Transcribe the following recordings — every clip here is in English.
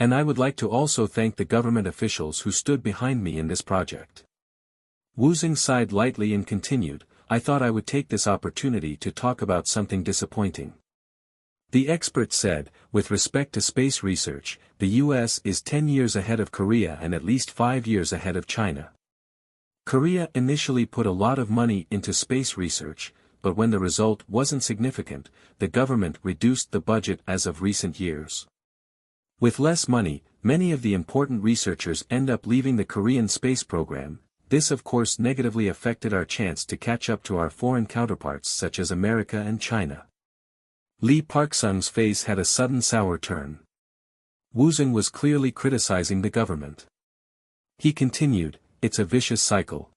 And I would like to also thank the government officials who stood behind me in this project. Woosung sighed lightly and continued, I thought I would take this opportunity to talk about something disappointing. The expert said, with respect to space research, the US is 10 years ahead of Korea and at least 5 years ahead of China. Korea initially put a lot of money into space research, but when the result wasn't significant, the government reduced the budget as of recent years. With less money, many of the important researchers end up leaving the Korean space program. This of course negatively affected our chance to catch up to our foreign counterparts such as America and China. Lee Park-sung's face had a sudden sour turn. Woosung was clearly criticizing the government. He continued, it's a vicious cycle.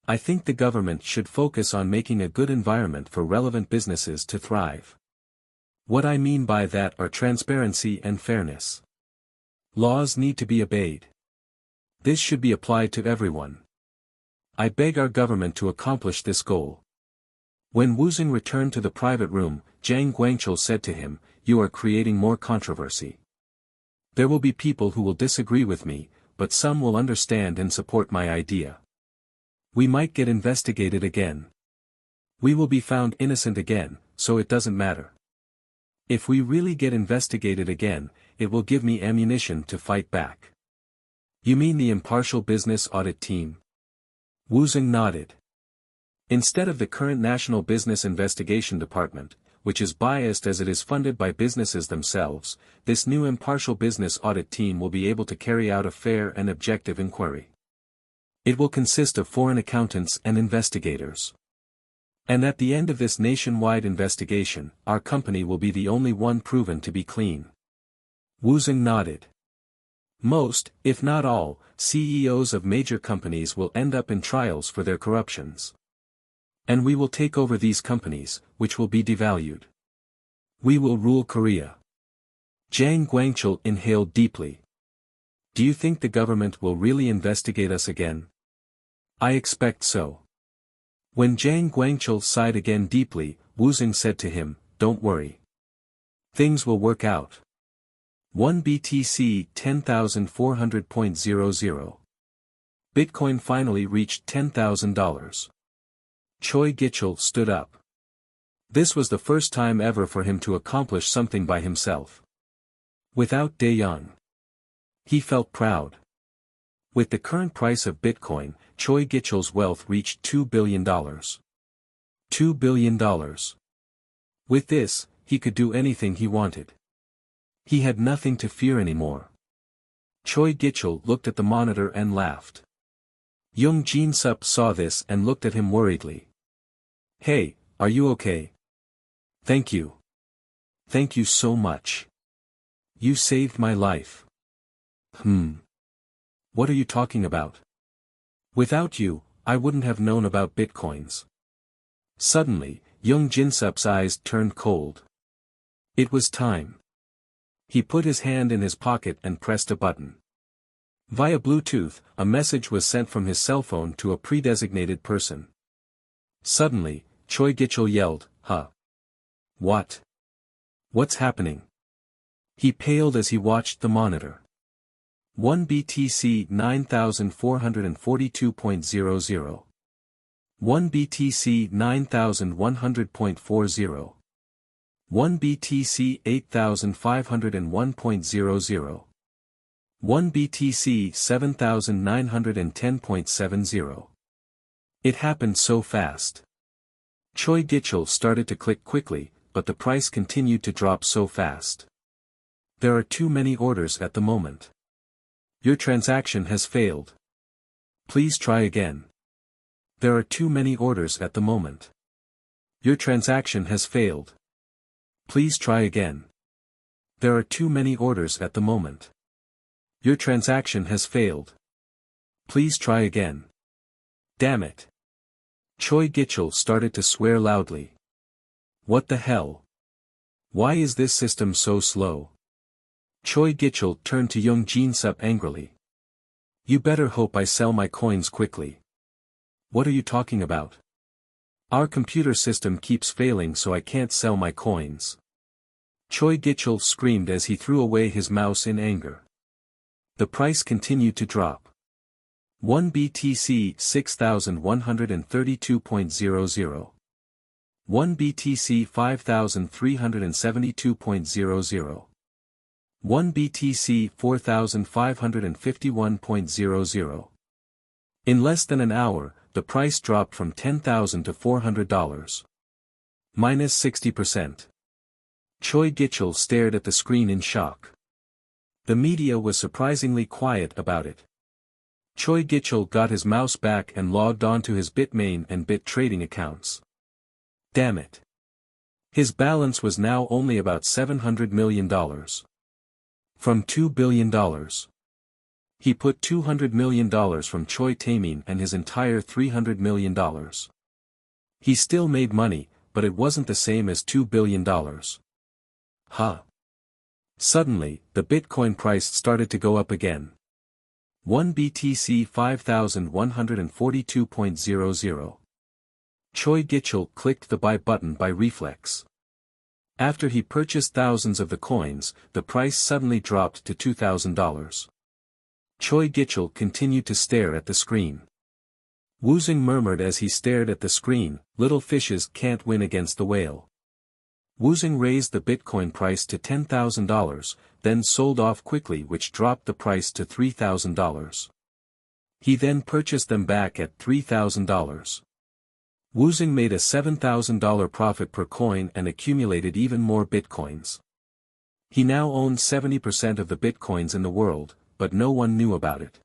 I think the government should focus on making a good environment for relevant businesses to thrive. What I mean by that are transparency and fairness. Laws need to be obeyed. This should be applied to everyone. I beg our government to accomplish this goal. When Woosung returned to the private room, Jang Guangchul said to him, you are creating more controversy. There will be people who will disagree with me, but some will understand and support my idea. We might get investigated again. We will be found innocent again, so it doesn't matter. If we really get investigated again, it will give me ammunition to fight back. You mean the impartial business audit team? Woosung nodded. Instead of the current National Business Investigation Department, which is biased as it is funded by businesses themselves, this new impartial business audit team will be able to carry out a fair and objective inquiry. It will consist of foreign accountants and investigators. And at the end of this nationwide investigation, our company will be the only one proven to be clean. Woosung nodded. Most, if not all, CEOs of major companies will end up in trials for their corruptions. And we will take over these companies, which will be devalued. We will rule Korea. Jang Guangchul inhaled deeply. Do you think the government will really investigate us again? I expect so. When Jang Guangchul sighed again deeply, Woosung said to him, don't worry. Things will work out. 1 BTC 10,400.00. Bitcoin finally reached $10,000. Choi Gichul stood up. This was the first time ever for him to accomplish something by himself. Without Daeyoung. He felt proud. With the current price of Bitcoin, Choi Gichul's wealth reached $2 billion. $2 billion. With this, he could do anything he wanted. He had nothing to fear anymore. Choi Gichul looked at the monitor and laughed. Young Jin-sup saw this and looked at him worriedly. Hey, are you okay? Thank you. Thank you so much. You saved my life. What are you talking about? Without you, I wouldn't have known about bitcoins. Suddenly, young Jin-sup's eyes turned cold. It was time. He put his hand in his pocket and pressed a button. Via Bluetooth, a message was sent from his cell phone to a pre-designated person. Suddenly, Choi Gichul yelled, Huh? What? What's happening? He paled as he watched the monitor. 1 BTC 9,442.00. 1 BTC 9,100.40. 1 BTC 8,501.00. 1 BTC 7,910.70. It happened so fast. Choi Gichul started to click quickly, but the price continued to drop so fast. There are too many orders at the moment. Your transaction has failed. Please try again. There are too many orders at the moment. Your transaction has failed. Please try again. There are too many orders at the moment. Your transaction has failed. Please try again. Damn it. Choi Gichul started to swear loudly. What the hell? Why is this system so slow? Choi Gichul turned to Young Jin-sup angrily. You better hope I sell my coins quickly. What are you talking about? Our computer system keeps failing, so I can't sell my coins. Choi Gichul screamed as he threw away his mouse in anger. The price continued to drop. 1 BTC 6132.00. 1 BTC 5372.00. 1 BTC 4551.00. In less than an hour, the price dropped from $10,000 to $400. Minus 60%. Choi Gichul stared at the screen in shock. The media was surprisingly quiet about it. Choi Gichul got his mouse back and logged on to his Bitmain and Bit trading accounts. Damn it. His balance was now only about $700 million. From $2 billion. He put $200 million from Choi Taemin and his entire $300 million. He still made money, but it wasn't the same as $2 billion. Huh. Suddenly, the Bitcoin price started to go up again. 1 BTC 5142.00. Choi Gichul clicked the buy button by reflex. After he purchased thousands of the coins, the price suddenly dropped to $2,000. Choi Gichul continued to stare at the screen. Woosung murmured as he stared at the screen, "Little fishes can't win against the whale." Woosung raised the Bitcoin price to $10,000, then sold off quickly, which dropped the price to $3,000. He then purchased them back at $3,000. Woosung made a $7,000 profit per coin and accumulated even more Bitcoins. He now owned 70% of the Bitcoins in the world, but no one knew about it.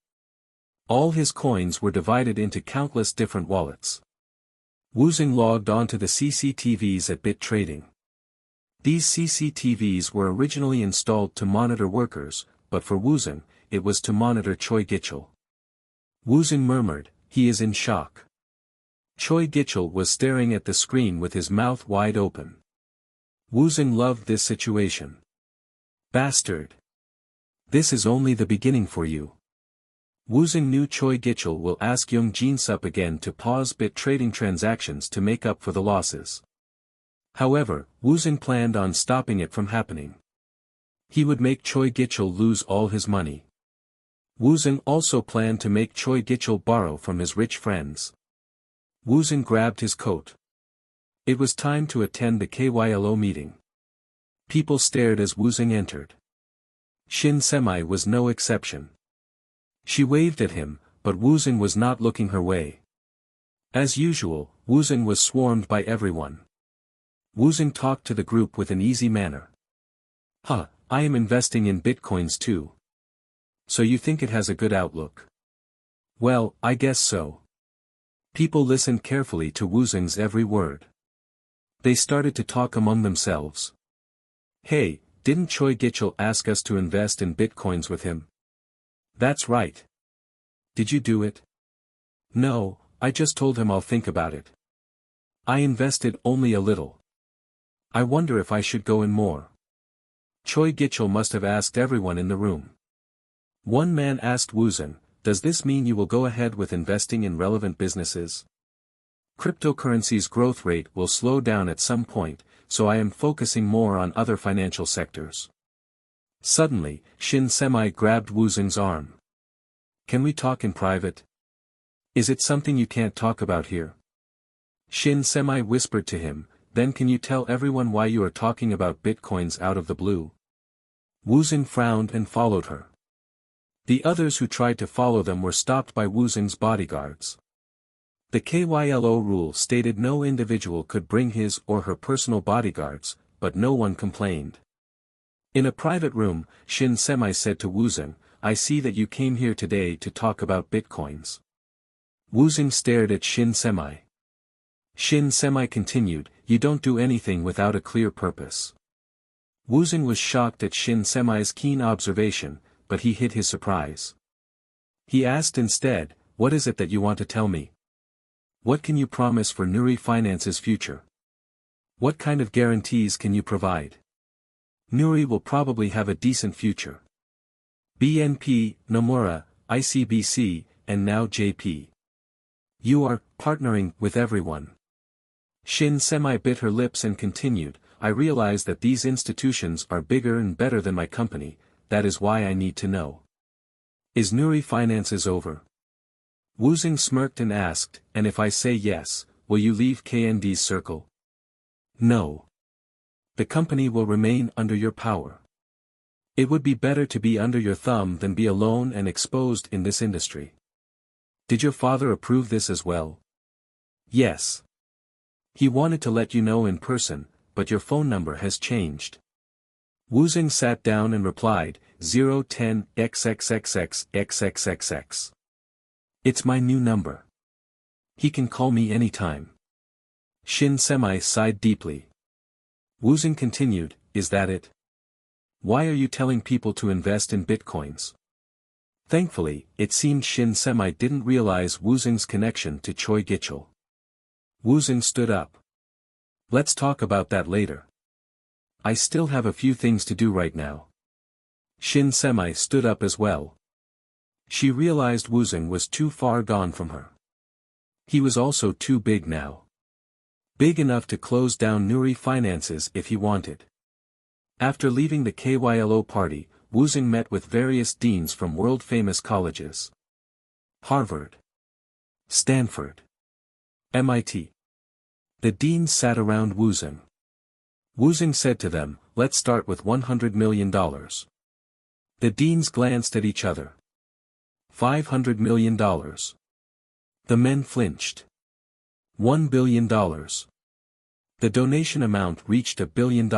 All his coins were divided into countless different wallets. Woosung logged onto the CCTVs at Bit Trading. These CCTVs were originally installed to monitor workers, but for Woosung, it was to monitor Choi Gichul. Woosung murmured, "He is in shock." Choi Gichul was staring at the screen with his mouth wide open. Woosung loved this situation. Bastard. This is only the beginning for you. Woosung knew Choi Gichul will ask Young Jinsup again to pause Bit trading transactions to make up for the losses. However, Woosung planned on stopping it from happening. He would make Choi Gichul lose all his money. Woosung also planned to make Choi Gichul borrow from his rich friends. Woosung grabbed his coat. It was time to attend the KYLO meeting. People stared as Woosung entered. Shin Semi was no exception. She waved at him, but Woosung was not looking her way. As usual, Woosung was swarmed by everyone. Woosung talked to the group with an easy manner. "Huh, I am investing in Bitcoins too. So you think it has a good outlook?" "Well, I guess so." People listened carefully to Woosung's every word. They started to talk among themselves. "Hey, didn't Choi Gichul ask us to invest in Bitcoins with him?" "That's right. Did you do it?" "No, I just told him I'll think about it. I invested only a little. I wonder if I should go in more." Choi Gichul must have asked everyone in the room. One man asked Woosung, "Does this mean you will go ahead with investing in relevant businesses? Cryptocurrency's growth rate will slow down at some point, so I am focusing more on other financial sectors." Suddenly, Shin Semi grabbed Woosung's arm. "Can we talk in private? Is it something you can't talk about here?" Shin Semi whispered to him, "Then can you tell everyone why you are talking about Bitcoins out of the blue?" Woosung frowned and followed her. The others who tried to follow them were stopped by Woosung's bodyguards. The KYLO rule stated no individual could bring his or her personal bodyguards, but no one complained. In a private room, Shin Semi said to Woosung, "I see that you came here today to talk about Bitcoins." Woosung stared at Shin Semi. Shin Semi continued, "You don't do anything without a clear purpose." Woosung was shocked at Shin Semi's keen observation, but he hid his surprise. He asked instead, "What is it that you want to tell me? What can you promise for Nuri Finance's future? What kind of guarantees can you provide? Nuri will probably have a decent future. BNP, Nomura, ICBC, and now JP. You are partnering with everyone." Shin Semi bit her lips and continued, I realize that these institutions are bigger and better than my company, that is why I need to know. Is Nuri Finances over? Woosung smirked and asked, and if I say yes, will you leave KND's circle? No. The company will remain under your power. It would be better to be under your thumb than be alone and exposed in this industry. Did your father approve this as well? Yes. He wanted to let you know in person, but your phone number has changed. Woosung sat down and replied, 010 XXXXXXXX. It's my new number. He can call me anytime. Shin Semi sighed deeply. Woosung continued, is that it? Why are you telling people to invest in bitcoins? Thankfully, it seemed Shin Semi didn't realize Woosung's connection to Choi Gichul. Woosung stood up. Let's talk about that later. I still have a few things to do right now. Shin Semi stood up as well. She realized Woosung was too far gone from her. He was also too big now. Big enough to close down Nuri Finances if he wanted. After leaving the KYLO party, Woosung met with various deans from world-famous colleges. Harvard, Stanford, MIT. The deans sat around Woosung. Woosung said to them, let's start with $100 million. The deans glanced at each other. $500 million. The men flinched. $1 billion. The donation amount reached $1 billion.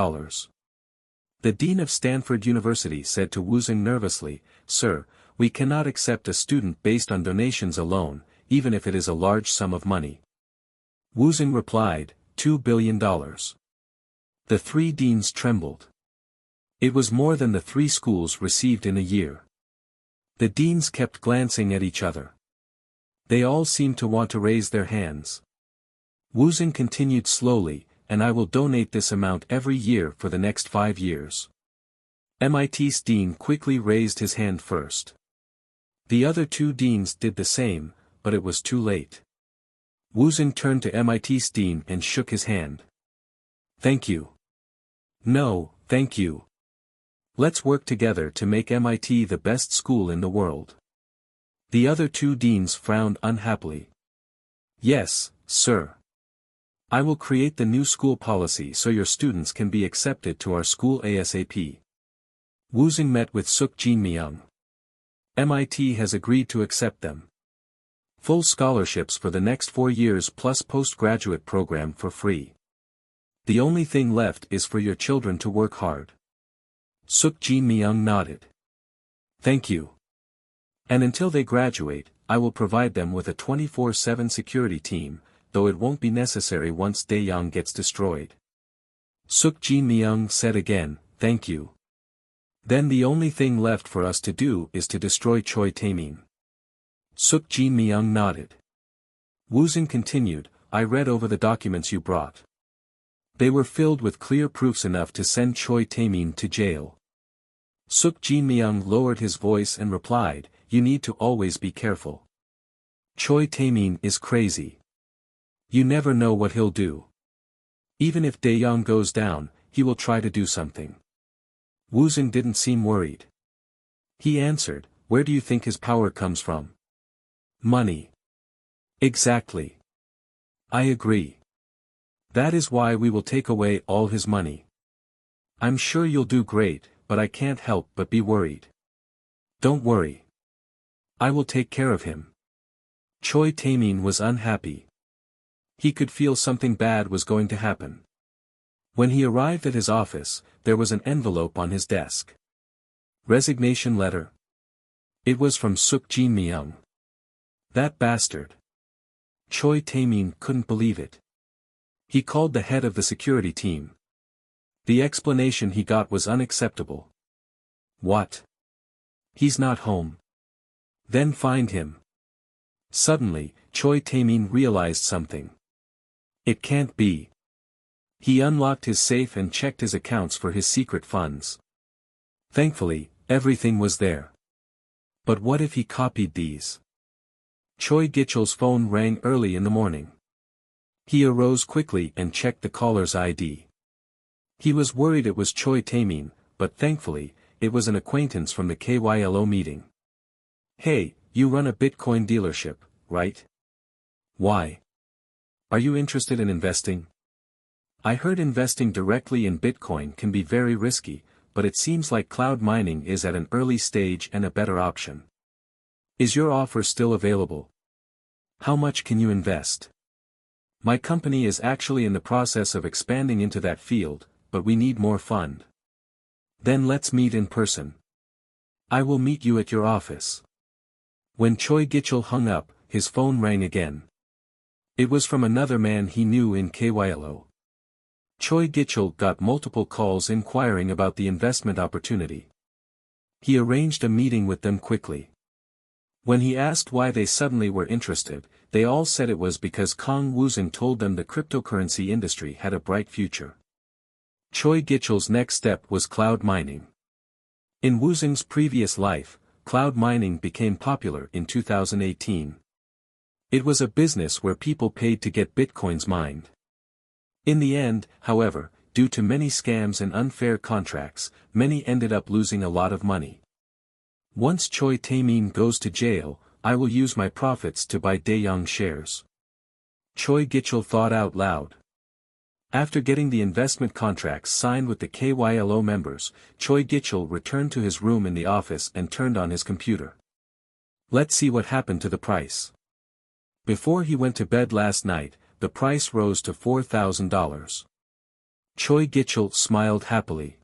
The dean of Stanford University said to Woosung nervously, Sir, we cannot accept a student based on donations alone, even if it is a large sum of money. Woosung replied, $2 billion. The three deans trembled. It was more than the three schools received in a year. The deans kept glancing at each other. They all seemed to want to raise their hands. Woosung continued slowly, and I will donate this amount every year for the next 5 years. MIT's dean quickly raised his hand first. The other two deans did the same, but it was too late. Woosung turned to MIT's dean and shook his hand. Thank you. No, thank you. Let's work together to make MIT the best school in the world. The other two deans frowned unhappily. Yes, sir. I will create the new school policy so your students can be accepted to our school ASAP. Woosung met with Suk Jin Myung. MIT has agreed to accept them. Full scholarships for the next 4 years plus postgraduate program for free. The only thing left is for your children to work hard. Suk Jin Myung nodded. Thank you. And until they graduate, I will provide them with a 24/7 security team, though it won't be necessary once Daejeon gets destroyed. Suk Jin Myung said again, thank you. Then the only thing left for us to do is to destroy Choi Taemin. Suk Jin Myung nodded. Woosung continued, I read over the documents you brought. They were filled with clear proofs enough to send Choi Taemin to jail. Suk Jin Myung lowered his voice and replied, you need to always be careful. Choi Taemin is crazy. You never know what he'll do. Even if Daejeon goes down, he will try to do something. Woosung didn't seem worried. He answered, where do you think his power comes from? Money. Exactly. I agree. That is why we will take away all his money. I'm sure you'll do great, but I can't help but be worried. Don't worry. I will take care of him. Choi Taemin was unhappy. He could feel something bad was going to happen. When he arrived at his office, there was an envelope on his desk. Resignation letter. It was from Suk Jin Myung. That bastard. Choi Taemin couldn't believe it. He called the head of the security team. The explanation he got was unacceptable. What? He's not home. Then find him. Suddenly, Choi Taemin realized something. It can't be. He unlocked his safe and checked his accounts for his secret funds. Thankfully, everything was there. But what if he copied these? Choi Gichul's phone rang early in the morning. He arose quickly and checked the caller's ID. He was worried it was Choi Tae-min, but thankfully, it was an acquaintance from the KYLO meeting. "Hey, you run a Bitcoin dealership, right? Why? Are you interested in investing? I heard investing directly in Bitcoin can be very risky, but it seems like cloud mining is at an early stage and a better option. Is your offer still available? How much can you invest? My company is actually in the process of expanding into that field, but we need more fund. Then let's meet in person. I will meet you at your office." When Choi Gichul hung up, his phone rang again. It was from another man he knew in KYLO. Choi Gichul got multiple calls inquiring about the investment opportunity. He arranged a meeting with them quickly. When he asked why they suddenly were interested, they all said it was because Kang Woosung told them the cryptocurrency industry had a bright future. Choi Gichul's next step was cloud mining. In Woosung's previous life, cloud mining became popular in 2018. It was a business where people paid to get bitcoins mined. In the end, however, due to many scams and unfair contracts, many ended up losing a lot of money. Once Choi Tae-min goes to jail, I will use my profits to buy Daeyoung shares. Choi Gichul thought out loud. After getting the investment contracts signed with the KYLO members, Choi Gichul returned to his room in the office and turned on his computer. Let's see what happened to the price. Before he went to bed last night, the price rose to $4,000. Choi Gichul smiled happily.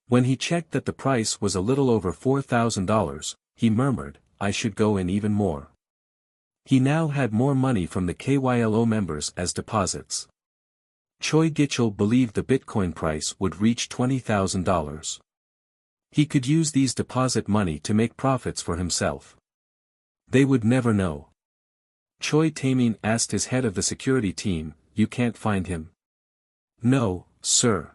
When he checked that the price was a little over $4,000, he murmured, "I should go in even more." He now had more money from the KYLO members as deposits. Choi Gichul believed the Bitcoin price would reach $20,000. He could use these deposit money to make profits for himself. They would never know. Choi Tae-min asked his head of the security team, "You can't find him?" "No, sir.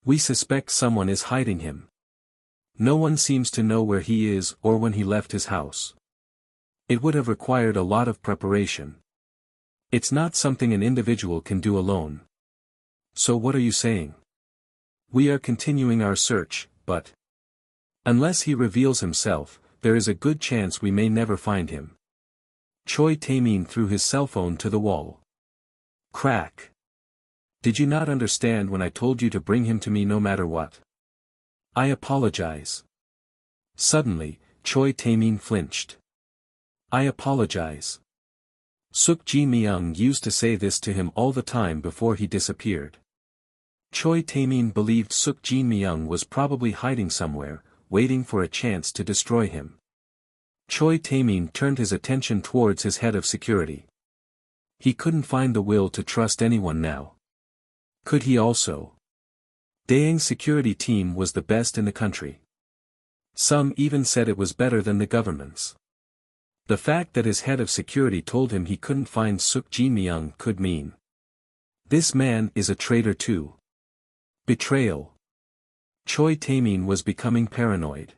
We suspect someone is hiding him. No one seems to know where he is or when he left his house. It would have required a lot of preparation. It's not something an individual can do alone." "So what are you saying?" "We are continuing our search, but unless he reveals himself, there is a good chance we may never find him." Choi Tae-min threw his cell phone to the wall. Crack. "Did you not understand when I told you to bring him to me no matter what? I apologize." Suddenly, Choi Tae-min flinched. "I apologize." Suk Ji-myung used to say this to him all the time before he disappeared. Choi Tae-min believed Suk Ji-myung was probably hiding somewhere, waiting for a chance to destroy him. Choi Tae-min turned his attention towards his head of security. He couldn't find the will to trust anyone now. Could he also? Daeyoung's security team was the best in the country. Some even said it was better than the government's. The fact that his head of security told him he couldn't find Suk Ji-myung could mean this man is a traitor too. Betrayal. Choi Tae-min was becoming paranoid.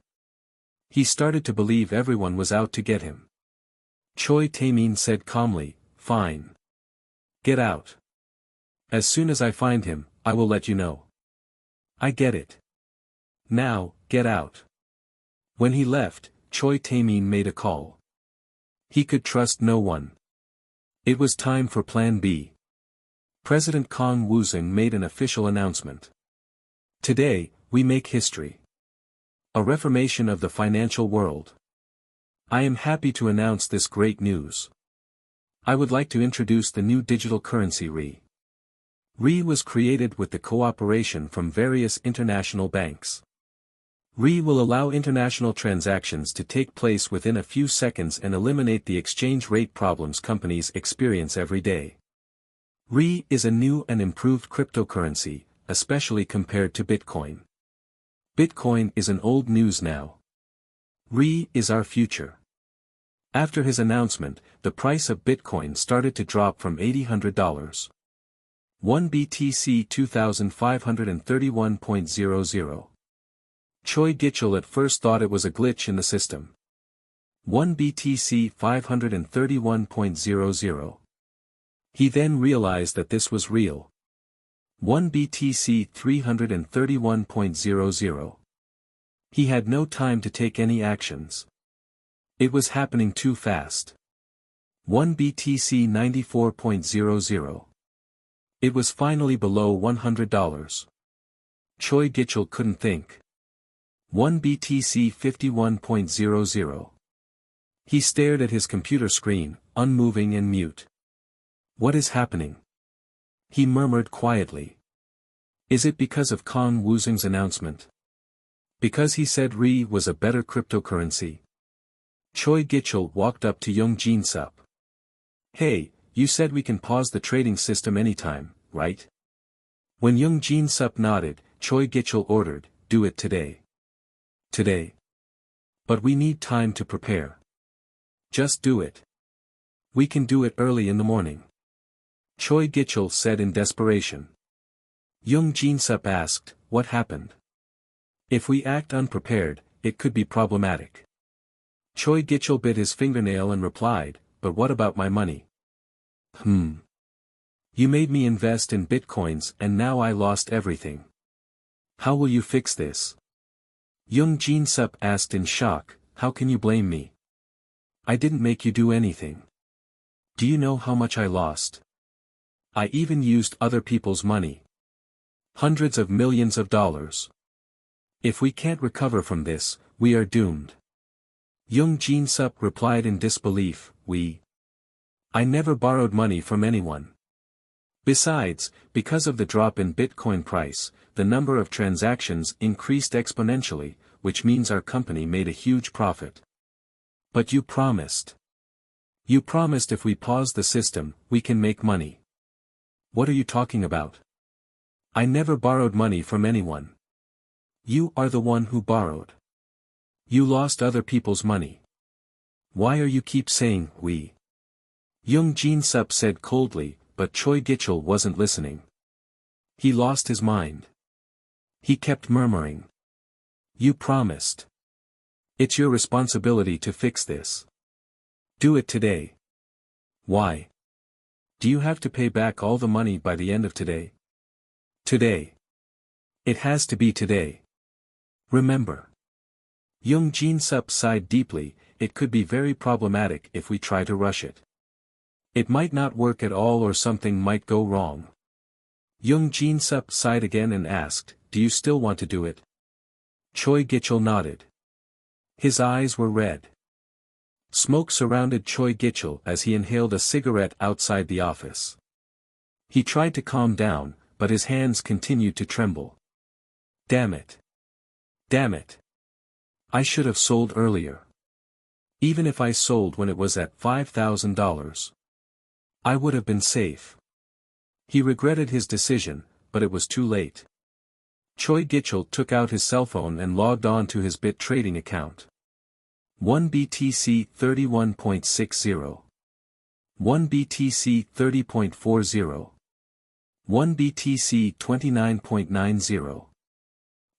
He started to believe everyone was out to get him. Choi Tae-min said calmly, "Fine. Get out. As soon as I find him, I will let you know." "I get it. Now, get out." When he left, Choi Tae-min made a call. He could trust no one. It was time for Plan B. President Kang Woosung made an official announcement. "Today, we make history. A reformation of the financial world. I am happy to announce this great news. I would like to introduce the new digital currency RE. RE was created with the cooperation from various international banks. RE will allow international transactions to take place within a few seconds and eliminate the exchange rate problems companies experience every day. RE is a new and improved cryptocurrency, especially compared to Bitcoin. Bitcoin is an old news now. RE is our future." After his announcement, the price of Bitcoin started to drop from $800. 1 BTC 2531.00. Choi Gichul at first thought it was a glitch in the system. 1 BTC 531.00. He then realized that this was real. 1 BTC 331.00. He had no time to take any actions. It was happening too fast. 1 BTC 94.00. It was finally below $100. Choi Gichul couldn't think. 1 BTC 51.00. He stared at his computer screen, unmoving and mute. What is happening? He murmured quietly. Is it because of Kang Woosung's announcement? Because he said Re was a better cryptocurrency? Choi Gichul walked up to Young Jin Sup. Hey, you said we can pause the trading system anytime, right? When Young Jin Sup nodded, Choi Gichul ordered, do it today. Today? But we need time to prepare. Just do it. We can do it early in the morning. Choi Gichul said in desperation. Young Jin Sup asked, what happened? If we act unprepared, it could be problematic. Choi Gichul bit his fingernail and replied, but what about my money? You made me invest in bitcoins and now I lost everything. How will you fix this? Young Jin Sup asked in shock, how can you blame me? I didn't make you do anything. Do you know how much I lost? I even used other people's money. Hundreds of millions of dollars. If we can't recover from this, we are doomed. Young Jin Sup replied in disbelief, I never borrowed money from anyone. Besides, because of the drop in Bitcoin price, the number of transactions increased exponentially, which means our company made a huge profit. But you promised. You promised if we pause the system, we can make money. What are you talking about? I never borrowed money from anyone. You are the one who borrowed. You lost other people's money. Why are you keep saying, we? Young Jin Sup said coldly, but Choi Gichul wasn't listening. He lost his mind. He kept murmuring. You promised. It's your responsibility to fix this. Do it today. Why? Do you have to pay back all the money by the end of today? Today. It has to be today. Remember. Young Jin Sup sighed deeply, it could be very problematic if we try to rush it. It might not work at all or something might go wrong. Young Jin Sup sighed again and asked, do you still want to do it? Choi Gichul nodded. His eyes were red. Smoke surrounded Choi Gichul as he inhaled a cigarette outside the office. He tried to calm down, but his hands continued to tremble. Damn it. Damn it. I should have sold earlier. Even if I sold when it was at $5,000. I would have been safe. He regretted his decision, but it was too late. Choi Gichul took out his cell phone and logged on to his bit trading account. 1 BTC 31.60. 1 BTC 30.40. 1 BTC 29.90.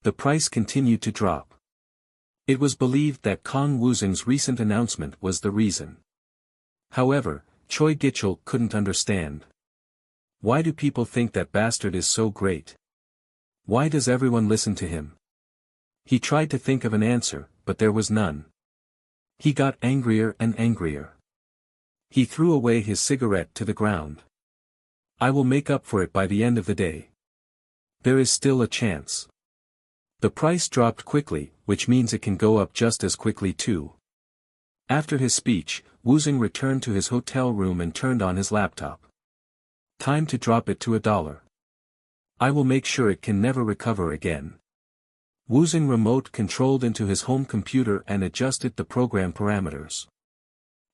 The price continued to drop. It was believed that Kang Woosung's recent announcement was the reason. However, Choi Gichul couldn't understand. Why do people think that bastard is so great? Why does everyone listen to him? He tried to think of an answer, but there was none. He got angrier and angrier. He threw away his cigarette to the ground. I will make up for it by the end of the day. There is still a chance. The price dropped quickly, which means it can go up just as quickly too. After his speech, Woosung returned to his hotel room and turned on his laptop. Time to drop it to $1. I will make sure it can never recover again. Woosung remote controlled into his home computer and adjusted the program parameters.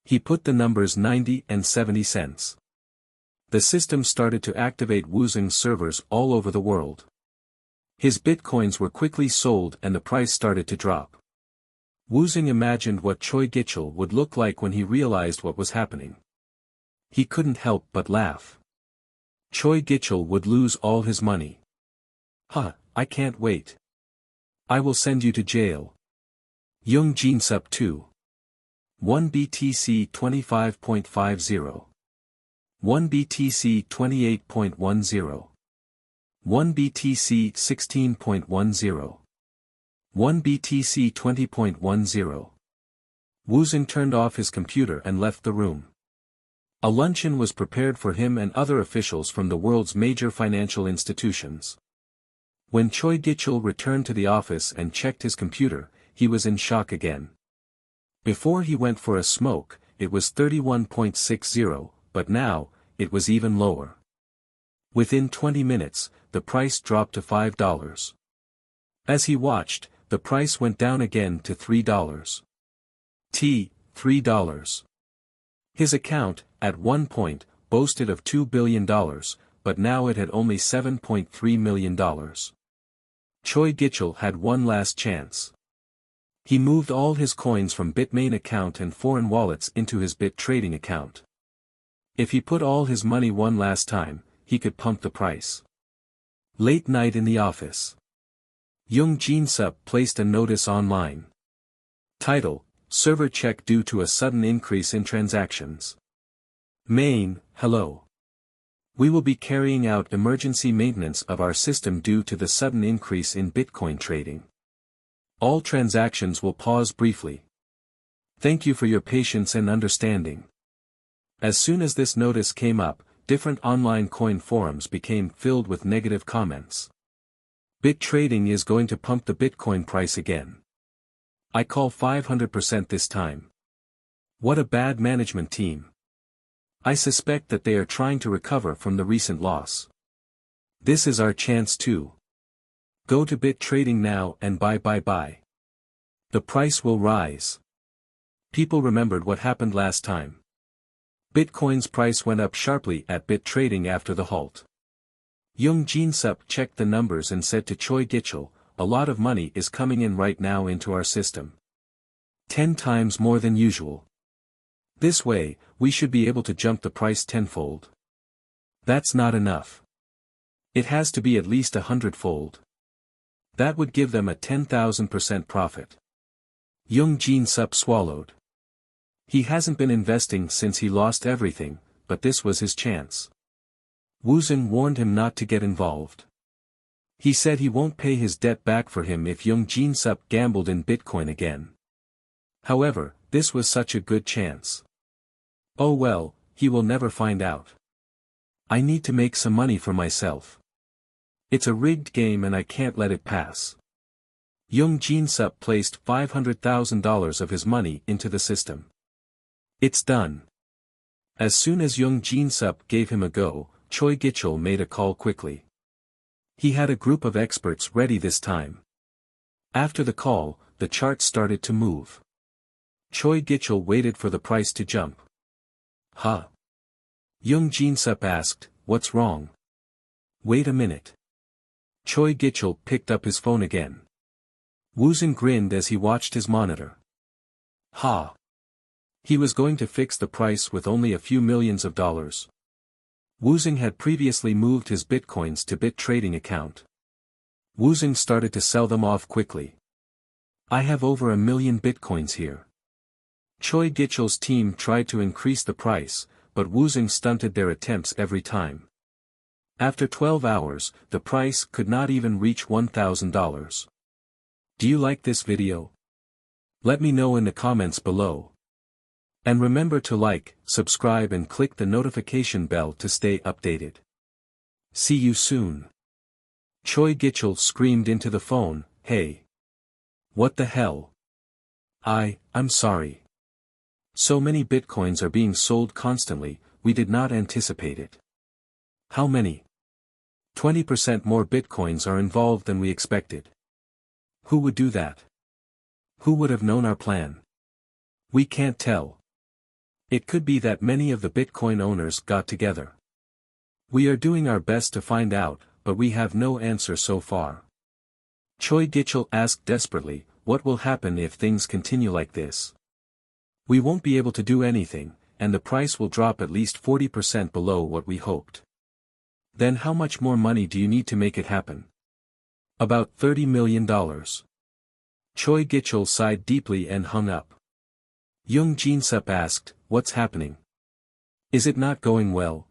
He put the numbers 90 and 70 cents. The system started to activate Woosung's servers all over the world. His bitcoins were quickly sold and the price started to drop. Woosung imagined what Choi Gichul would look like when he realized what was happening. He couldn't help but laugh. Choi Gichul would lose all his money. I can't wait. I will send you to jail. Young Jin Sup 2. 1 BTC 25.50. 1 BTC 28.10. 1 BTC 16.10. 1 BTC 20.10. Woosung turned off his computer and left the room. A luncheon was prepared for him and other officials from the world's major financial institutions. When Choi Gichul returned to the office and checked his computer, he was in shock again. Before he went for a smoke, it was 31.60, but now, it was even lower. Within 20 minutes, the price dropped to $5. As he watched, the price went down again to $3. $3. His account, at one point, boasted of $2 billion, but now it had only $7.3 million. Choi Gichul had one last chance. He moved all his coins from Bitmain account and foreign wallets into his Bit trading account. If he put all his money one last time, he could pump the price. Late night in the office. Young Jin-sup placed a notice online. Title: Server check due to a sudden increase in transactions. Main: Hello. We will be carrying out emergency maintenance of our system due to the sudden increase in Bitcoin trading. All transactions will pause briefly. Thank you for your patience and understanding. As soon as this notice came up, different online coin forums became filled with negative comments. Bit trading is going to pump the Bitcoin price again. I call 500% this time. What a bad management team. I suspect that they are trying to recover from the recent loss. This is our chance too. Go to Bit trading now and buy. The price will rise. People remembered what happened last time. Bitcoin's price went up sharply at Bit trading after the halt. Young Jin-sup checked the numbers and said to Choi Gichul, a lot of money is coming in right now into our system. 10 times more than usual. This way, we should be able to jump the price tenfold. That's not enough. It has to be at least 100-fold. That would give them a 10,000% profit. Young Jin-sup swallowed. He hasn't been investing since he lost everything, but this was his chance. Woosung warned him not to get involved. He said he won't pay his debt back for him if Young Jin-sup gambled in Bitcoin again. However, this was such a good chance. Oh well, he will never find out. I need to make some money for myself. It's a rigged game and I can't let it pass. Young Jin-sup placed $500,000 of his money into the system. It's done. As soon as Young Jin-sup gave him a go, Choi Gichul made a call quickly. He had a group of experts ready this time. After the call, the chart started to move. Choi Gichul waited for the price to jump. Huh? Young Jin-sup asked, what's wrong? Wait a minute. Choi Gichul picked up his phone again. Woosung grinned as he watched his monitor. Ha! He was going to fix the price with only a few millions of dollars. Woosung had previously moved his bitcoins to Bit trading account. Woosung started to sell them off quickly. I have over 1 million bitcoins here. Choi Gichul's team tried to increase the price, but Woosung stunted their attempts every time. After 12 hours, the price could not even reach $1,000. Do you like this video? Let me know in the comments below. And remember to like, subscribe and click the notification bell to stay updated. See you soon. Choi Gichul screamed into the phone, hey. What the hell? I'm sorry. So many bitcoins are being sold constantly, we did not anticipate it. How many? 20% more bitcoins are involved than we expected. Who would do that? Who would have known our plan? We can't tell. It could be that many of the Bitcoin owners got together. We are doing our best to find out, but we have no answer so far. Choi Gichul asked desperately, what will happen if things continue like this? We won't be able to do anything, and the price will drop at least 40% below what we hoped. Then how much more money do you need to make it happen? About $30 million. Choi Gichul sighed deeply and hung up. Young Jin-sup asked, what's happening? Is it not going well?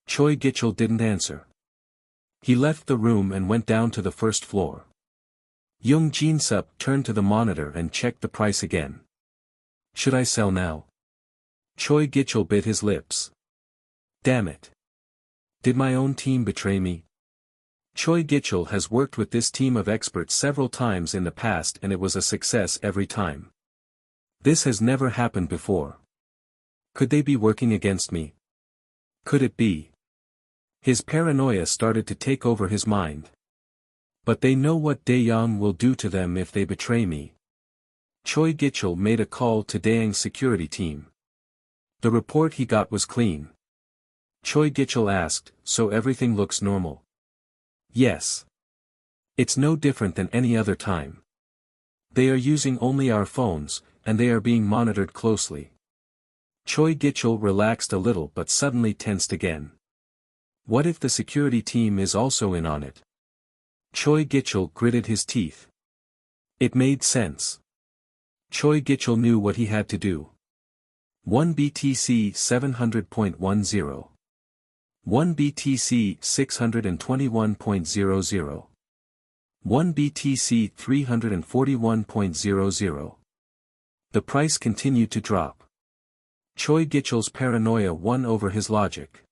Choi Gichul didn't answer. He left the room and went down to the first floor. Young Jin-sup turned to the monitor and checked the price again. Should I sell now? Choi Gichul bit his lips. Damn it. Did my own team betray me? Choi Gichul has worked with this team of experts several times in the past and it was a success every time. This has never happened before. Could they be working against me? Could it be? His paranoia started to take over his mind. But they know what Daeyoung will do to them if they betray me. Choi Gichul made a call to Daeyoung's security team. The report he got was clean. Choi Gichul asked, so everything looks normal? Yes. It's no different than any other time. They are using only our phones, and they are being monitored closely. Choi Gichul relaxed a little but suddenly tensed again. What if the security team is also in on it? Choi Gichul gritted his teeth. It made sense. Choi Gichul knew what he had to do. 1 BTC 700.10. 1 BTC 621.00. 1 BTC 341.00. The price continued to drop. Choi Gichul's paranoia won over his logic.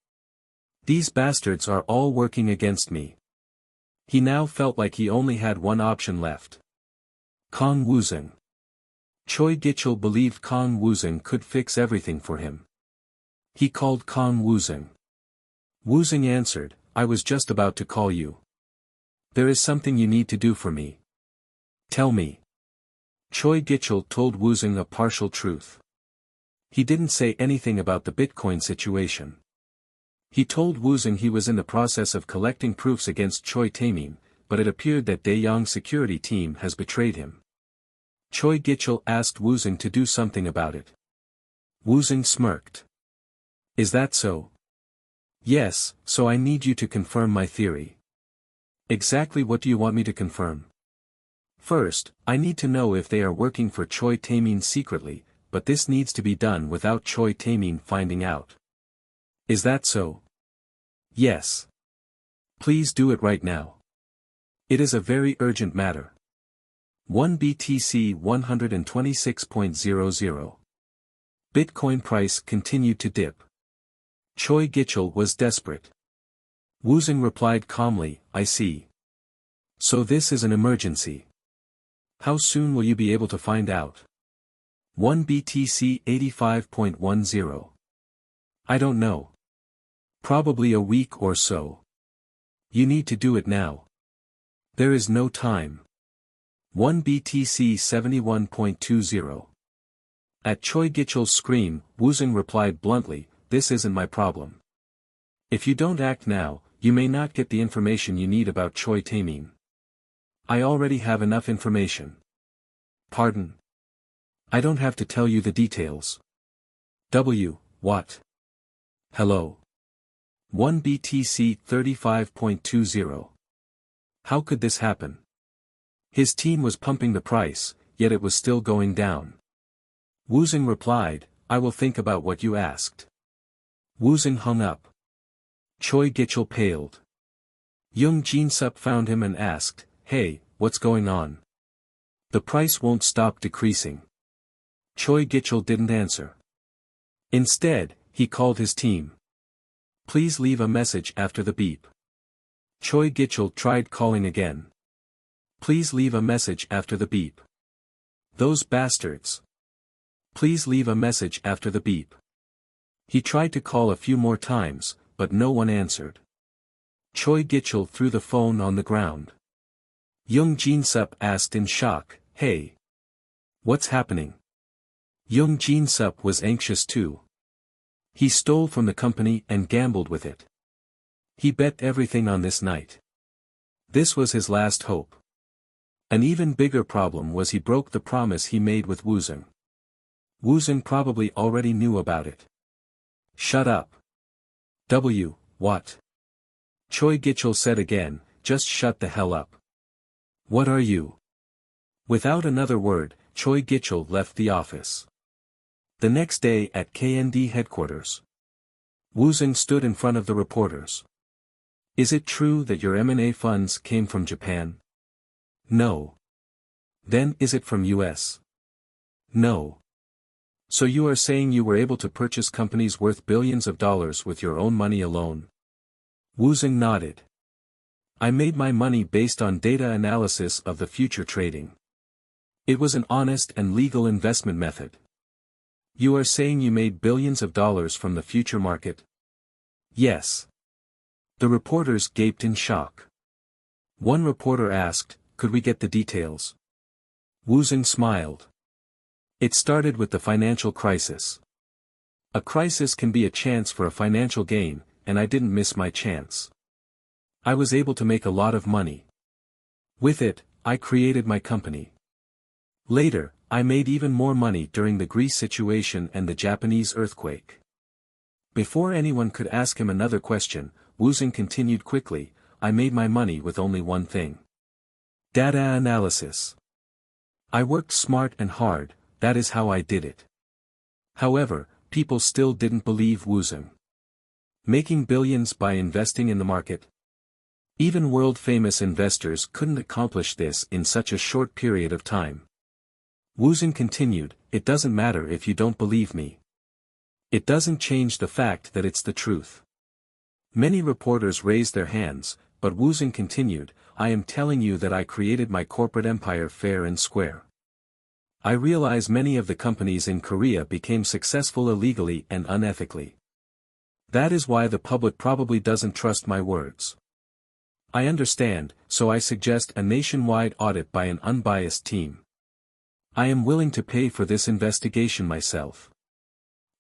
These bastards are all working against me. He now felt like he only had one option left. Kang Woosung. Choi Gichul believed Kang Woosung could fix everything for him. He called Kang Woosung. Woosung answered, I was just about to call you. There is something you need to do for me. Tell me. Choi Gichul told Woosung a partial truth. He didn't say anything about the Bitcoin situation. He told Woosung he was in the process of collecting proofs against Choi Taemin, but it appeared that Daeyoung's security team has betrayed him. Choi Gichul asked Woosung to do something about it. Woosung smirked. Is that so? Yes, so I need you to confirm my theory. Exactly what do you want me to confirm? First, I need to know if they are working for Choi Taemin secretly, but this needs to be done without Choi Taemin finding out. Is that so? Yes. Please do it right now. It is a very urgent matter. 1 BTC 126.00. Bitcoin price continued to dip. Choi Gichul was desperate. Woosung replied calmly, I see. So this is an emergency. How soon will you be able to find out? 1 BTC 85.10. I don't know. Probably a week or so. You need to do it now. There is no time. 1 BTC 71.20. At Choi Gichul's scream, Woosung replied bluntly, this isn't my problem. If you don't act now, you may not get the information you need about Choi Taemin. I already have enough information. Pardon? I don't have to tell you the details. What? Hello. 1 BTC 35.20. How could this happen? His team was pumping the price, yet it was still going down. Woosung replied, I will think about what you asked. Woosung hung up. Choi Gichul paled. Young Jin-sup found him and asked, hey, what's going on? The price won't stop decreasing. Choi Gichul didn't answer. Instead, he called his team. Please leave a message after the beep. Choi Gichul tried calling again. Please leave a message after the beep. Those bastards. Please leave a message after the beep. He tried to call a few more times, but no one answered. Choi Gichul threw the phone on the ground. Young Jin-sup asked in shock, hey. What's happening? Young Jin-sup was anxious too. He stole from the company and gambled with it. He bet everything on this night. This was his last hope. An even bigger problem was he broke the promise he made with Woosung. Woosung probably already knew about it. Shut up. What? Choi Gichul said again, just shut the hell up. What are you? Without another word, Choi Gichul left the office. The next day at KND headquarters. Woosung stood in front of the reporters. Is it true that your M&A funds came from Japan? No. Then is it from US? No. So you are saying you were able to purchase companies worth billions of dollars with your own money alone? Woosung nodded. I made my money based on data analysis of the future trading. It was an honest and legal investment method. You are saying you made billions of dollars from the future market? Yes. The reporters gaped in shock. One reporter asked, could we get the details? Woosung smiled. It started with the financial crisis. A crisis can be a chance for a financial gain, and I didn't miss my chance. I was able to make a lot of money. With it, I created my company. Later, I made even more money during the Greece situation and the Japanese earthquake. Before anyone could ask him another question, Woosung continued quickly, I made my money with only one thing. Data analysis. I worked smart and hard, that is how I did it. However, people still didn't believe Woosung. Making billions by investing in the market? Even world-famous investors couldn't accomplish this in such a short period of time. Woosung continued, it doesn't matter if you don't believe me. It doesn't change the fact that it's the truth. Many reporters raised their hands, but Woosung continued, I am telling you that I created my corporate empire fair and square. I realize many of the companies in Korea became successful illegally and unethically. That is why the public probably doesn't trust my words. I understand, so I suggest a nationwide audit by an unbiased team. I am willing to pay for this investigation myself.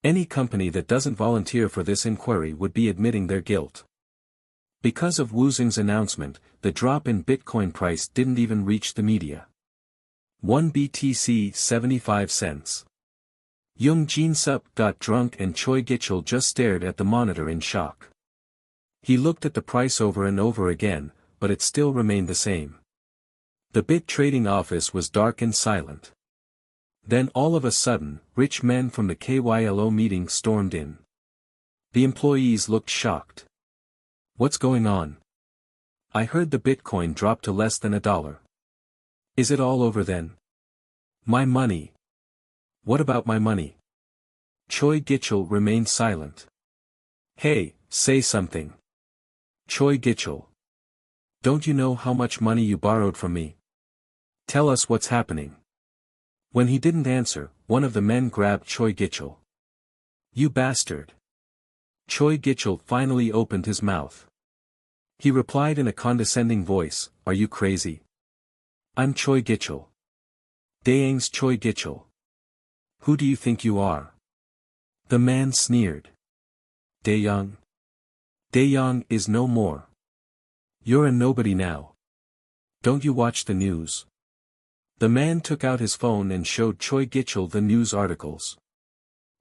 Any company that doesn't volunteer for this inquiry would be admitting their guilt. Because of Woosung's announcement, the drop in Bitcoin price didn't even reach the media. 1 BTC 75 cents. Young Jin Sup got drunk and Choi Gichul just stared at the monitor in shock. He looked at the price over and over again, but it still remained the same. The Bit trading office was dark and silent. Then all of a sudden, rich men from the KYLO meeting stormed in. The employees looked shocked. What's going on? I heard the Bitcoin drop to less than $1. Is it all over then? My money. What about my money? Choi Gichul remained silent. Hey, say something. Choi Gichul. Don't you know how much money you borrowed from me? Tell us what's happening. When he didn't answer, one of the men grabbed Choi Gichul. You bastard. Choi Gichul finally opened his mouth. He replied in a condescending voice, are you crazy? I'm Choi Gichul. Daeng's Choi Gichul. Who do you think you are? The man sneered. Daeyoung. Daeyoung is no more. You're a nobody now. Don't you watch the news? The man took out his phone and showed Choi Gichul the news articles.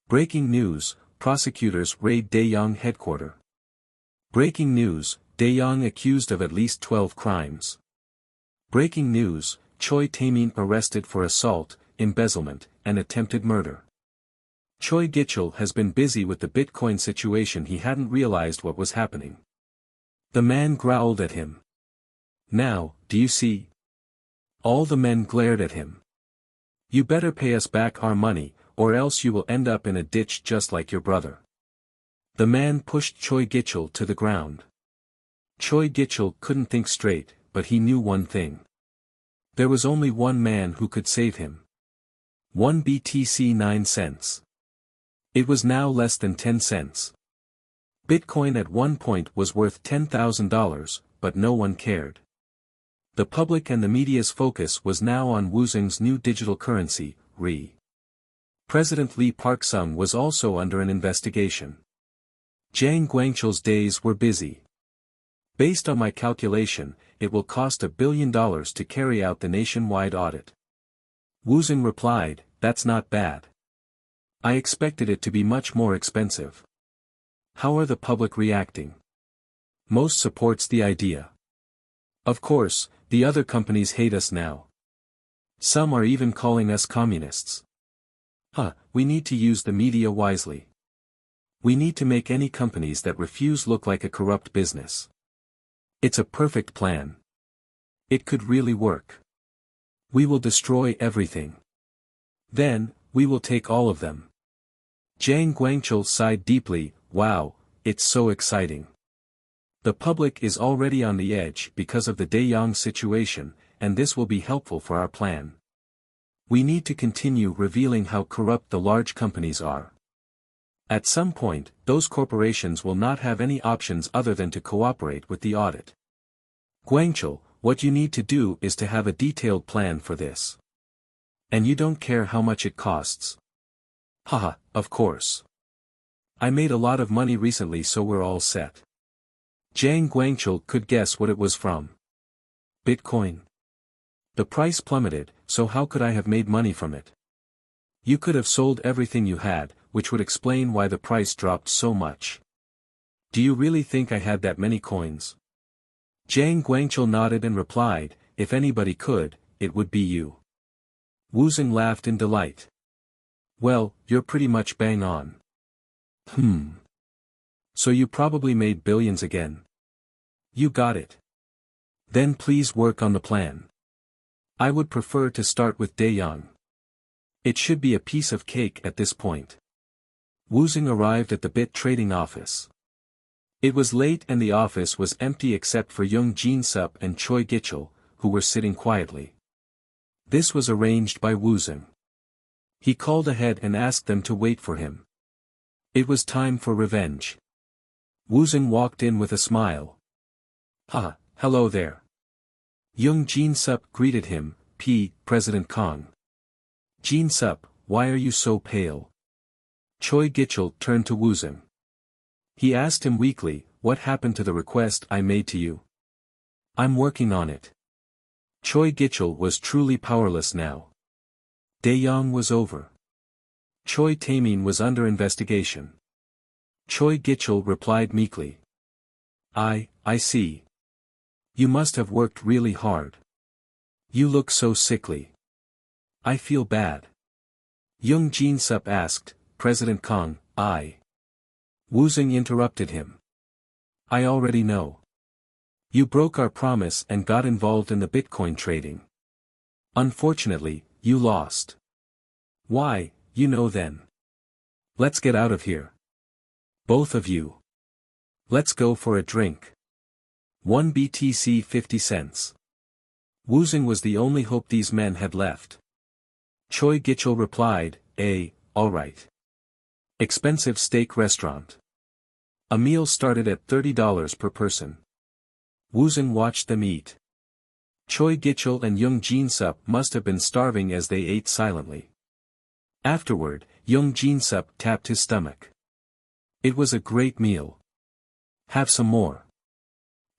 Breaking news, prosecutors raid Daeyoung headquarters. Breaking news, Daeyoung accused of at least 12 crimes. Breaking news, Choi Taemin arrested for assault, embezzlement, and attempted murder. Choi Gichul has been busy with the Bitcoin situation. He hadn't realized what was happening. The man growled at him. Now, do you see? All the men glared at him. You better pay us back our money, or else you will end up in a ditch just like your brother. The man pushed Choi Gichul to the ground. Choi Gichul couldn't think straight, but he knew one thing. There was only one man who could save him. 1 BTC 9 cents. It was now less than 10 cents. Bitcoin at one point was worth $10,000, but no one cared. The public and the media's focus was now on Woosung's new digital currency, RE. President Lee Park-sung was also under an investigation. Jang Guangchul's days were busy. Based on my calculation, it will cost $1 billion to carry out the nationwide audit. Woosung replied, that's not bad. I expected it to be much more expensive. How are the public reacting? Most supports the idea. Of course, the other companies hate us now. Some are even calling us communists. We need to use the media wisely. We need to make any companies that refuse look like a corrupt business. It's a perfect plan. It could really work. We will destroy everything. Then, we will take all of them. Jiang Guangchul sighed deeply. Wow, it's so exciting. The public is already on the edge because of the Daeyang situation, and this will be helpful for our plan. We need to continue revealing how corrupt the large companies are. At some point, those corporations will not have any options other than to cooperate with the audit. Guangchul, what you need to do is to have a detailed plan for this. And you don't care how much it costs. Haha, of course. I made a lot of money recently, so we're all set. Jiang Guangchul could guess what it was from. Bitcoin. The price plummeted, so how could I have made money from it? You could have sold everything you had, which would explain why the price dropped so much. Do you really think I had that many coins? Jiang Guangchul nodded and replied, if anybody could, it would be you. Woosung laughed in delight. Well, you're pretty much bang on. So you probably made billions again. You got it. Then please work on the plan. I would prefer to start with Daeyang. It should be a piece of cake at this point. Woosung arrived at the bit trading office. It was late and the office was empty except for Young Jin-sup and Choi Gichul, who were sitting quietly. This was arranged by Woosung. He called ahead and asked them to wait for him. It was time for revenge. Woosung walked in with a smile. Hello there. Young Jin-sup greeted him, President Kang. Jin-sup, why are you so pale? Choi Gichul turned to Woosung. He asked him weakly, what happened to the request I made to you? I'm working on it. Choi Gichul was truly powerless now. Daeyang was over. Choi Taemin was under investigation. Choi Gichul replied meekly. I see. You must have worked really hard. You look so sickly. I feel bad. Young Jin-sup asked, President Kang, Woosung interrupted him. I already know. You broke our promise and got involved in the Bitcoin trading. Unfortunately, you lost. Why, you know then. Let's get out of here. Both of you. Let's go for a drink. 1 BTC 50 cents. Woosung was the only hope these men had left. Choi Gichul replied, alright. Expensive steak restaurant. A meal started at $30 per person. Woosung watched them eat. Choi Gichul and Young Jin-sup must have been starving as they ate silently. Afterward, Young Jin-sup tapped his stomach. It was a great meal. Have some more.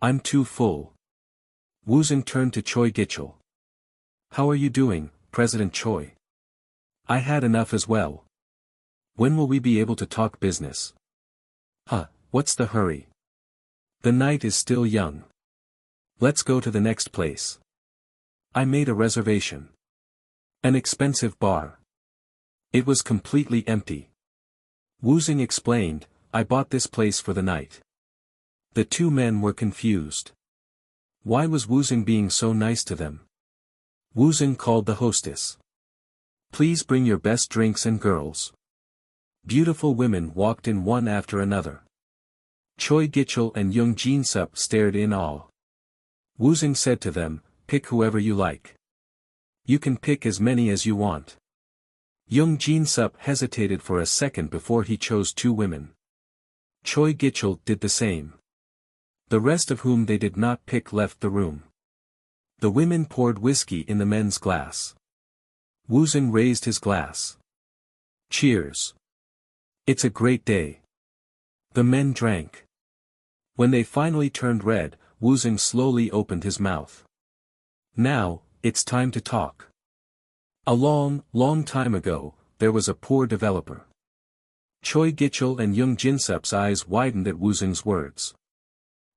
I'm too full. Woosung turned to Choi Gichul. How are you doing, President Choi? I had enough as well. When will we be able to talk business? What's the hurry? The night is still young. Let's go to the next place. I made a reservation. An expensive bar. It was completely empty. Woosung explained, I bought this place for the night. The two men were confused. Why was Woosung being so nice to them? Woosung called the hostess. Please bring your best drinks and girls. Beautiful women walked in one after another. Choi Gichul and Young Jin-sup stared in awe. Woosung said to them, pick whoever you like. You can pick as many as you want. Young Jin-sup hesitated for a second before he chose two women. Choi Gichul did the same. The rest of whom they did not pick left the room. The women poured whiskey in the men's glass. Woosung raised his glass. Cheers. It's a great day. The men drank. When they finally turned red, Woosung slowly opened his mouth. Now, it's time to talk. A long, long time ago, there was a poor developer. Choi Gichul and Young Jin-sup's eyes widened at Woosung's words.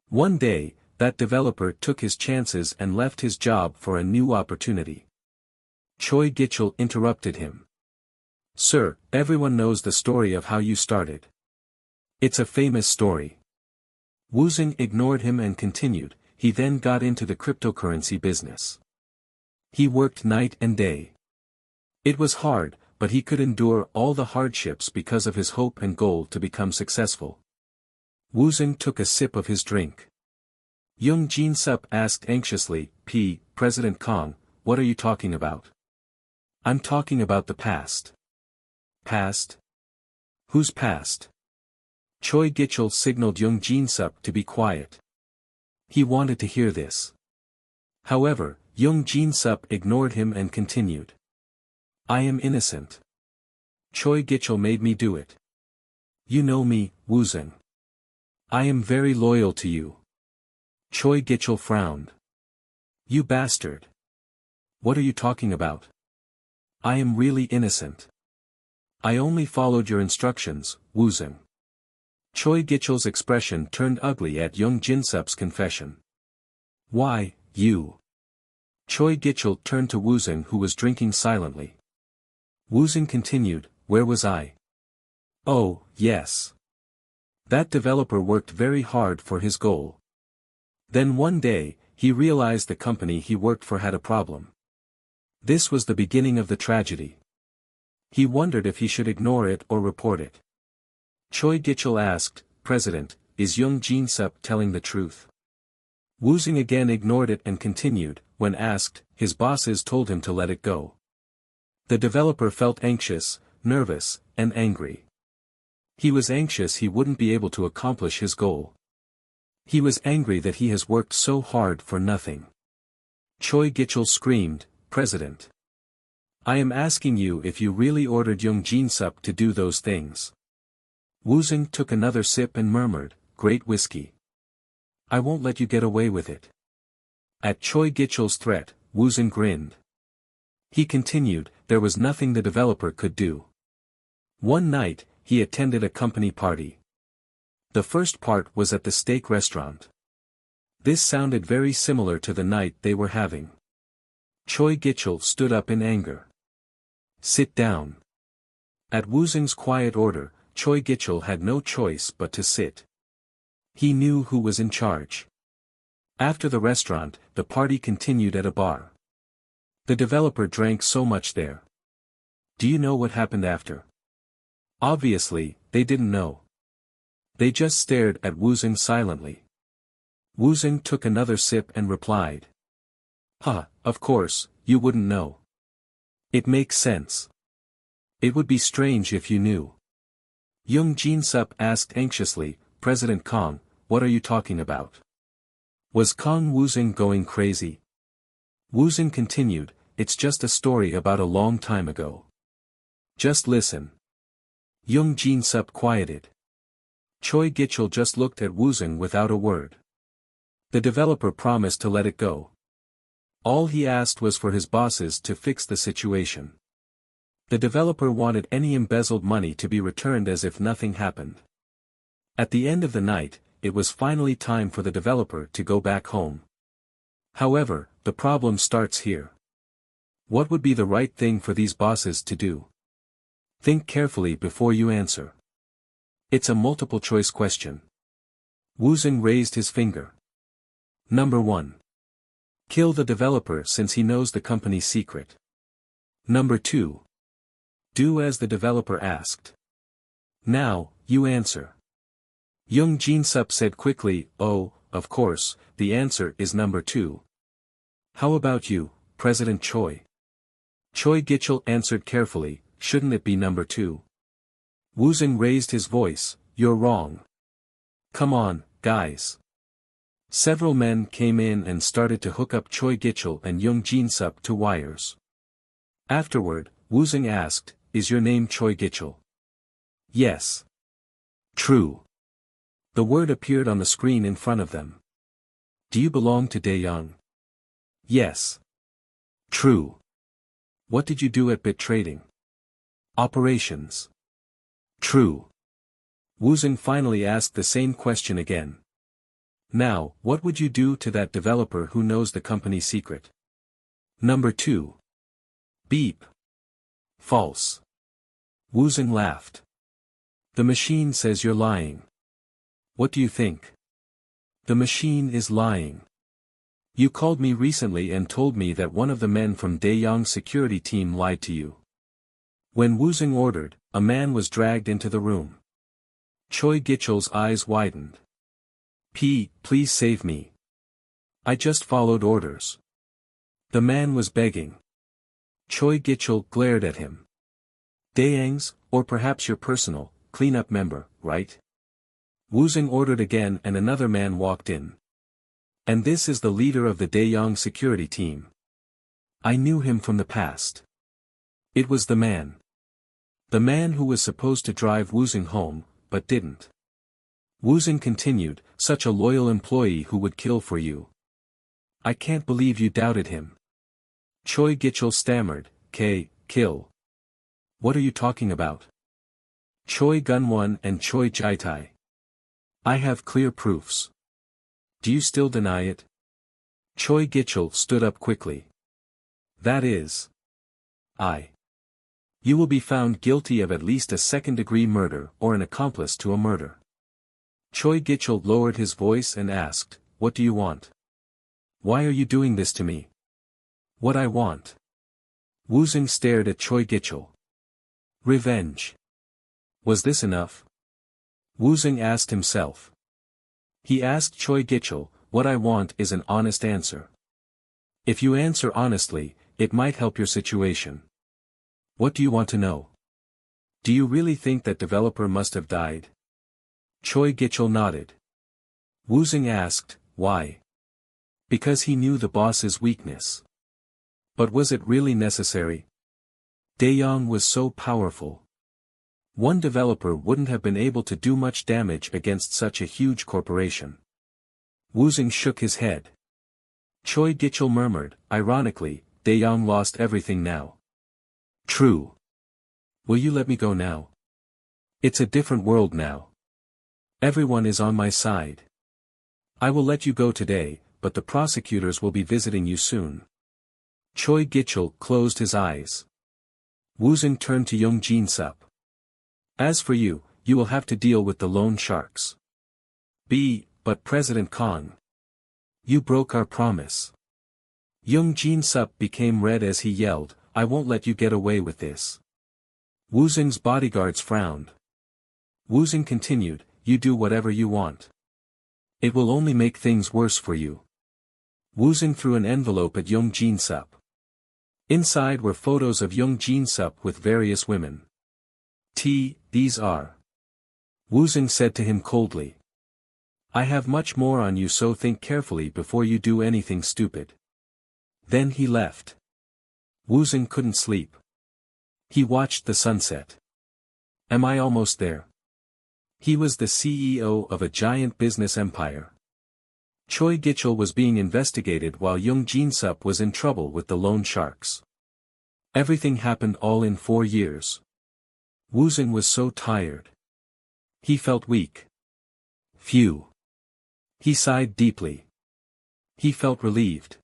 One day, that developer took his chances and left his job for a new opportunity. Choi Gichul interrupted him. Sir, everyone knows the story of how you started. It's a famous story. Woosung ignored him and continued, he then got into the cryptocurrency business. He worked night and day. It was hard, but he could endure all the hardships because of his hope and goal to become successful. Woosung took a sip of his drink. Young Jin Sup asked anxiously, President Kang, what are you talking about? I'm talking about the past. Past? Whose past? Choi Gichul signaled Young Jin Sup to be quiet. He wanted to hear this. However, Young Jin Sup ignored him and continued. I am innocent. Choi Gichul made me do it. You know me, Woosung. I am very loyal to you. Choi Gichul frowned. You bastard. What are you talking about? I am really innocent. I only followed your instructions, Woosung. Choi Gichul's expression turned ugly at Young Jin Sup's confession. Why, you? Choi Gichul turned to Woosung, who was drinking silently. Woosung continued, where was I? Oh, yes. That developer worked very hard for his goal. Then one day, he realized the company he worked for had a problem. This was the beginning of the tragedy. He wondered if he should ignore it or report it. Choi Gichul asked, President, is Young Jin Sup telling the truth? Woosung again ignored it and continued, when asked, his bosses told him to let it go. The developer felt anxious, nervous, and angry. He was anxious he wouldn't be able to accomplish his goal. He was angry that he has worked so hard for nothing. Choi Gichul screamed, President. I am asking you if you really ordered Young Jin Sup to do those things. Woosung took another sip and murmured, great whiskey. I won't let you get away with it. At Choi Gichul's threat, Woosung grinned. He continued, there was nothing the developer could do. One night, he attended a company party. The first part was at the steak restaurant. This sounded very similar to the night they were having. Choi Gichul stood up in anger. Sit down. At Woosung's quiet order, Choi Gichul had no choice but to sit. He knew who was in charge. After the restaurant, the party continued at a bar. The developer drank so much there. Do you know what happened after? Obviously, they didn't know. They just stared at Woosung silently. Woosung took another sip and replied. Of course, you wouldn't know. It makes sense. It would be strange if you knew. Young Jin Sup asked anxiously, President Kang, what are you talking about? Was Kang Woosung going crazy? Woosung continued, it's just a story about a long time ago. Just listen. Young Jin Sup quieted. Choi Gichul just looked at Woosung without a word. The developer promised to let it go. All he asked was for his bosses to fix the situation. The developer wanted any embezzled money to be returned as if nothing happened. At the end of the night, it was finally time for the developer to go back home. However, the problem starts here. What would be the right thing for these bosses to do? Think carefully before you answer. It's a multiple-choice question. Woosung raised his finger. Number 1. Kill the developer since he knows the company's secret. Number 2. Do as the developer asked. Now, you answer. Young Jin Sup said quickly, oh, of course, the answer is number 2. How about you, President Choi? Choi Gichul answered carefully, shouldn't it be number 2? Woosung raised his voice, you're wrong. Come on, guys. Several men came in and started to hook up Choi Gichul and Young Jin Sup to wires. Afterward, Woosung asked, is your name Choi Gichul? Yes. True. The word appeared on the screen in front of them. Do you belong to Daeyoung? Yes. True. What did you do at Bit Trading? Operations. True. Woosung finally asked the same question again. Now, what would you do to that developer who knows the company's secret? Number 2. Beep. False. Woosung laughed. The machine says you're lying. What do you think? The machine is lying. You called me recently and told me that one of the men from Daeyong's security team lied to you. When Woosung ordered, a man was dragged into the room. Choi Gichel's eyes widened. Please save me. I just followed orders. The man was begging. Choi Gichel glared at him. Daeyong's, or perhaps your personal, cleanup member, right? Woosung ordered again and another man walked in. And this is the leader of the Daeyong security team. I knew him from the past. It was the man. The man who was supposed to drive Woosung home, but didn't. Woosung continued, such a loyal employee who would kill for you. I can't believe you doubted him. Choi Gichel stammered, kill. What are you talking about? Choi Gunwon and Choi Jaitai. I have clear proofs. Do you still deny it? Choi Gichel stood up quickly. That is. You will be found guilty of at least a second-degree murder or an accomplice to a murder. Choi Gichel lowered his voice and asked, what do you want? Why are you doing this to me? What I want. Woosung stared at Choi Gichel. Revenge. Was this enough? Woosung asked himself. He asked Choi Gichel, what I want is an honest answer. If you answer honestly, it might help your situation. What do you want to know? Do you really think that developer must have died? Choi Gichel nodded. Woosung asked, why? Because he knew the boss's weakness. But was it really necessary? Daeyong was so powerful. One developer wouldn't have been able to do much damage against such a huge corporation. Woosung shook his head. Choi Gichel murmured, ironically, Daeyong lost everything now. True. Will you let me go now? It's a different world now. Everyone is on my side. I will let you go today, but the prosecutors will be visiting you soon. Choi Gichel closed his eyes. Woosung turned to Young Jin Sup. As for you, you will have to deal with the loan sharks. But President Kang. You broke our promise. Young Jin Sup became red as he yelled, I won't let you get away with this. Woosung's bodyguards frowned. Woosung continued, you do whatever you want. It will only make things worse for you. Woosung threw an envelope at Young Jin Sup. Inside were photos of Young Jin Sup with various women. These are. Woosung said to him coldly. I have much more on you, so think carefully before you do anything stupid. Then he left. Woosung couldn't sleep. He watched the sunset. Am I almost there? He was the CEO of a giant business empire. Choi Gichel was being investigated while Young Jin Sup was in trouble with the loan sharks. Everything happened all in 4 years. Woosung was so tired. He felt weak. Phew. He sighed deeply. He felt relieved.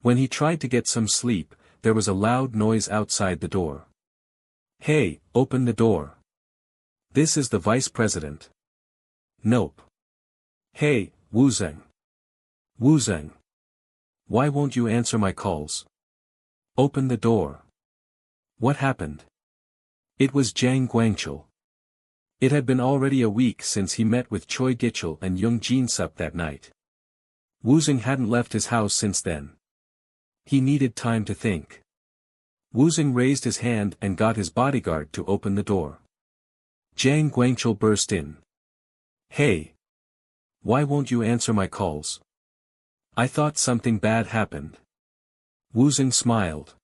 When he tried to get some sleep, there was a loud noise outside the door. Hey, open the door. This is the vice president. Nope. Hey, Woosung. Woosung. Why won't you answer my calls? Open the door. What happened? It was Jang Guangchul. It had been already a week since he met with Choi Gichel and Young Jin Sup that night. Woosung hadn't left his house since then. He needed time to think. Woosung raised his hand and got his bodyguard to open the door. Jang Guangchul burst in. Hey! Why won't you answer my calls? I thought something bad happened. Woosung smiled.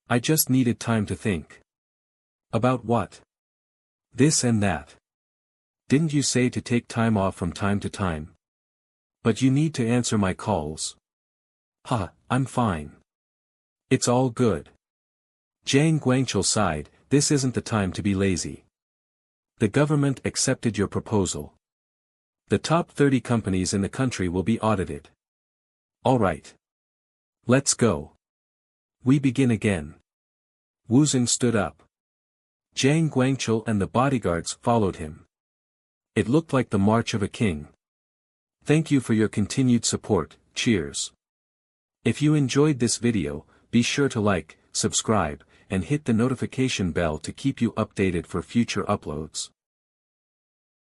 I just needed time to think. About what? This and that. Didn't you say to take time off from time to time? But you need to answer my calls. I'm fine. It's all good. Jang Guangchul sighed, this isn't the time to be lazy. The government accepted your proposal. The top 30 companies in the country will be audited. All right. Let's go. We begin again. Woosung stood up. Jang Guangchul and the bodyguards followed him. It looked like the march of a king. Thank you for your continued support, cheers. If you enjoyed this video, be sure to like, subscribe, and hit the notification bell to keep you updated for future uploads.